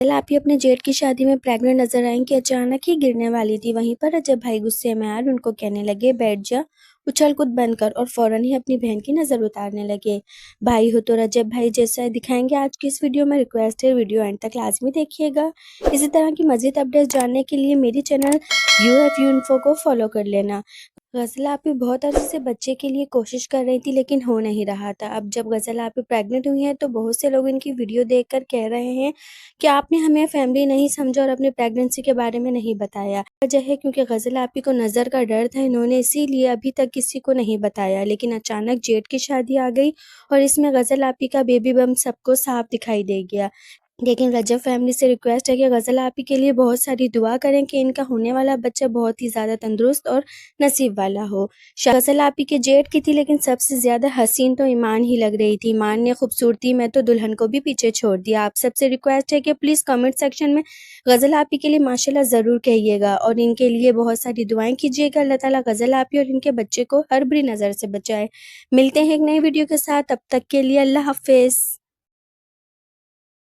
कल आप ही अपने जेठ की शादी में प्रेग्नेंट नजर आईं कि अचानक ही गिरने वाली थी। वहीं पर रजब भाई गुस्से में आए और उनको कहने लगे बैठ जा, उछल कूद बंद कर, और फौरन ही अपनी बहन की नजर उतारने लगे। भाई हो तो रजब भाई जैसा दिखाएंगे आज की इस वीडियो में। रिक्वेस्ट है वीडियो एंड तक लाजमी देखिएगा। इसी तरह की मजीद अपडेट जानने के लिए मेरी चैनल UFU इन्फो को फॉलो कर लेना। गज़ल आपी बहुत अर्से से बच्चे के लिए कोशिश कर रही थी लेकिन हो नहीं रहा था। अब जब गज़ल आपी प्रेग्नेंट हुई है तो बहुत से लोग इनकी वीडियो देखकर कह रहे हैं कि आपने हमें फैमिली नहीं समझा और अपनी प्रेगनेंसी के बारे में नहीं बताया। वजह है क्योंकि गज़ल आपी को नज़र का डर था, इन्होंने इसीलिए अभी तक किसी को नहीं बताया। लेकिन अचानक जेठ की शादी आ गई और इसमें गज़ल आपी का बेबी बम सबको साफ दिखाई दे गया। लेकिन रजब फैमिली से रिक्वेस्ट है कि गज़ल आपी के लिए बहुत सारी दुआ करें कि इनका होने वाला बच्चा बहुत ही ज़्यादा तंदुरुस्त और नसीब वाला हो। गज़ल आपी के जेठ की थी लेकिन सबसे ज़्यादा हसीन तो ईमान ही लग रही थी। ईमान ने खूबसूरती में तो दुल्हन को भी पीछे छोड़ दिया। आप सबसे रिक्वेस्ट है कि प्लीज़ कमेंट सेक्शन में गज़ल आपी के लिए माशाल्लाह ज़रूर कहिएगा और इनके लिए बहुत सारी दुआएं कीजिएगा। अल्लाह ताला गज़ल आपी और इनके बच्चे को हर बुरी नज़र से बचाए। मिलते हैं एक नई वीडियो के साथ, तब तक के लिए अल्लाह हाफ़िज़।